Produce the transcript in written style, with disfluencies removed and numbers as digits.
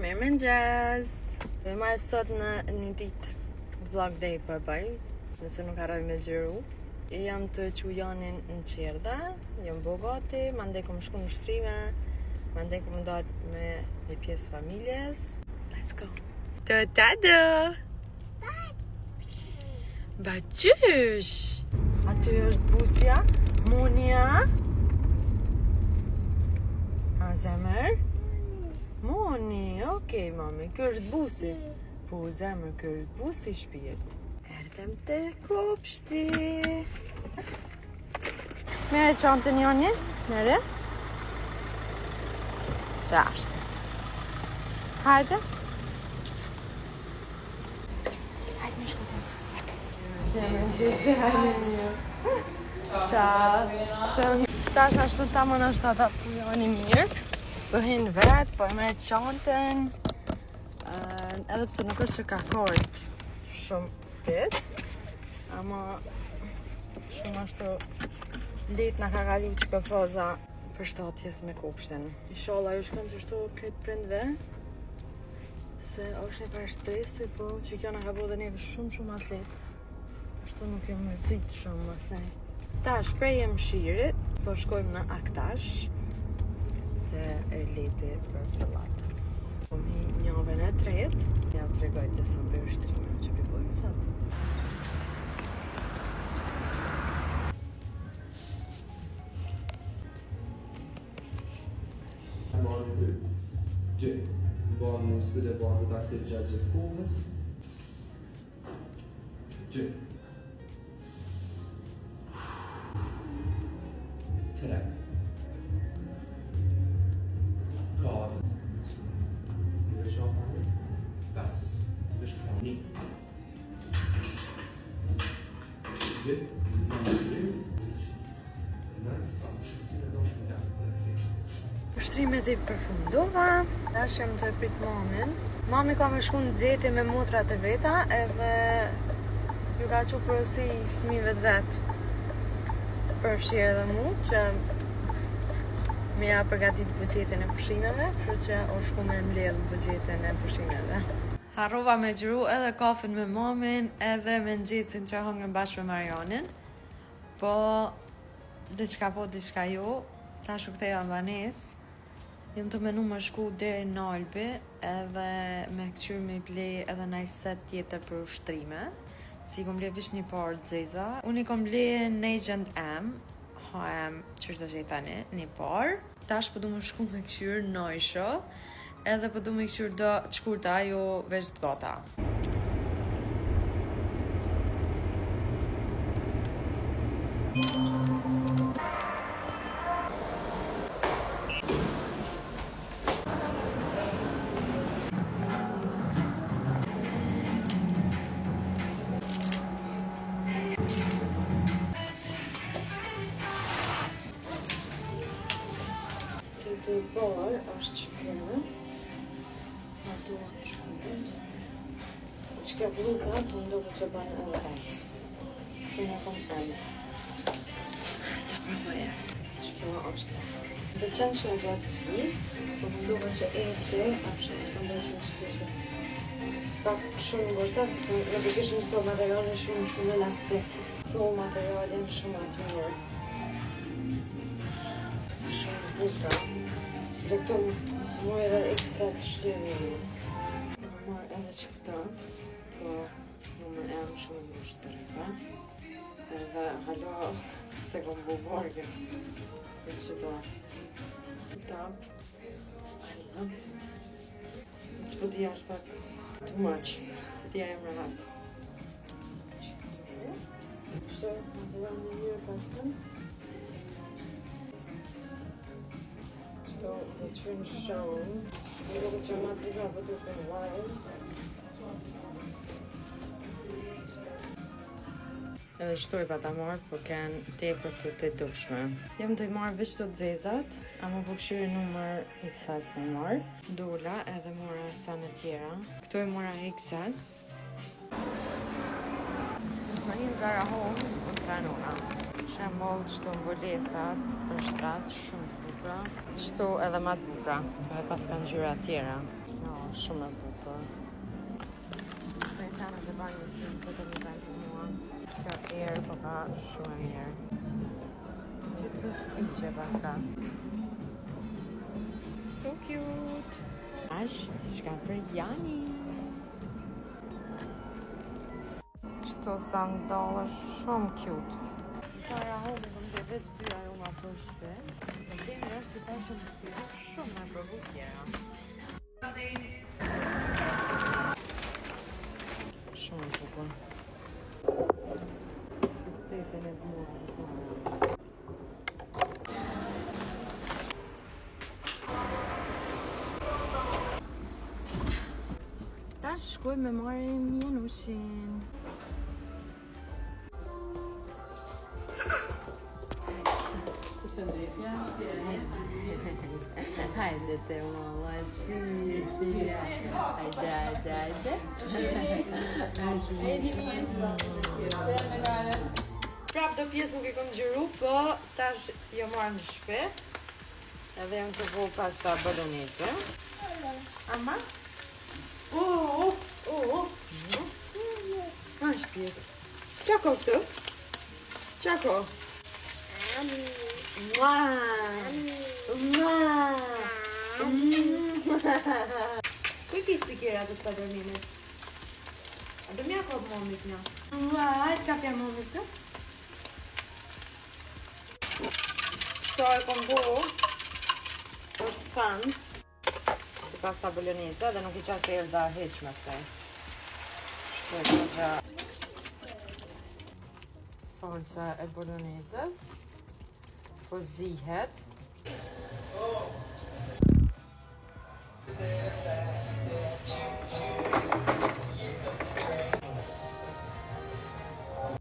Mirëmëngjes! Do marr sot në një ditë vlog day për bëj, nëse nuk harroj me xhiru. Jam të Qujanin në Qerdha, jam bogati, mandej kom shku në shtrime, mandej kom dal me një pjesë familjes. Let's go! Tado! Baqysh! Aty është busja, Munia. A zemër? Moni, okej mami, kjo është busi. Po zemër, kjo është busi shpirt. Erdhem te kopshti. Mere çantën joni? Mere? Çashtë. Hajde. Hajde më shkotëm susi. Gjëse, hajde mirë. Ciao. Shtash ashtu tamon ashtu ata të joni mirë. Po hin vetë, po e me çantën. Edhe pse nuk është që ka kort shumë fit, ama shumë ashtu letë na ka kalu që këfoza për shtatjes me kopshtin. Inshallah ju shkon që shto këtë prindve, se është një par stresi, po që kjo na ka bo dhe neve shumë atlet. Ashtu nuk jem mërzit shumë, mësej. Ta shprejem shirit, po shkojmë në Aktash, të Erleti për Pilates. Kom hi njave në tretë, ja u tregoj të sa për ushtrime që përbojmë sot. Gjë, banë në sfide banë të akte gjatë kohës. Gjë. Tre. Kade. Në shafane. Bas. Në shafane. Gjë. Ushtrimet I përfundova, dashëm të prit mamin. Mami ka me shku në deti me motrat e veta, edhe ju ka që përësi fëmijëve të vetë përfshirë edhe mu, që me ja përgatit buxhetin e pushimeve, kështu që o shku me mbledh buxhetin e pushimeve. Harrova me xhiru edhe kafën me mamin, edhe me mëngjesin që hongën bashkë me Marianin. Po, diçka jo, tash u ktheja në banesë. Jem të menu më shku deri në Albi, edhe me këqyr me blej edhe naj set tjetër për ushtrime. Si kom blej vish një parë dzeza. Unë I kom blej në Agent M, HM qështë të që I tani, një parë. Tash po du më shku me këqyr Noisho, edhe po du me këqyr do të shkurta, jo veç të gata. Të barë është që kërë, ato shkërët, që ka bluza, po ndohë që banë edhe S, se në kom M. Ta pravo S, që kjo është S. Dhe qenë që në gjatësi, po ndohë që S-e, apështë së këndë që në qëtë që ka shumë ngështë, se në bëgjishë në shto materiale shumë elastik, këto materiale në shumë atë mirë. Shumë buka. Dhe këto mu edhe XS shlëvi. Marrë edhe që këta, po numër M shumë ngushtë për këta. Edhe halo se kom bu borgë. Dhe që do tap. S'po t'ja është pak too much, se t'ja jem rahat. Kështë, më të jam një njërë pasën. Kështu, dhe që në shonë, në duke që ma t'iva për duke në live. Edhe shtoj pa ta marrë, po kënë tepër të dukshme. Jem të I marrë veç të dzezat, ama po këshyri numër XS me marrë. Dola edhe mora sa në tjera. Këto I mora XS. Në një Zara Home, në planona. Shemboll, çto mbulesa për shtrat shumë bukura. Kështu edhe më të bukura. E pas kanë ngjyra tjera. Jo, shumë e bukur. Pensana të banjës në këtë një vend të mua. S'ka erë, po ka shumë e mirë. Citrus piqe pasta. So cute! Ashtë diçka për Jani. Shto sandale shumë cute. Para homi më dhe veç dy ajo nga përshpe. Në kemi është që ta shumë të cilë shumë me përbu tjera. Shumë të bukur. Që të sejten e të mua. Ta shkoj me marrë mjenushin. Shëndetja. Hajde te mama, shpirti. Hajde. Prap do pjesë nuk e kom gjëru, po tash jo marrë në shpe. Edhe jam të vu pasta bolognese. Ama? Ma shpirti. Qako këtu? Qako? Kuj kishtë pikera të sta dërmimit? A do mja kop momit nja? Hajtë kapja momit të? Shto e kom bu është kanë të pasta bolognese dhe nuk I qasë e rëza heq me staj. Shto e këgja salsa e bologneses. Po zihet.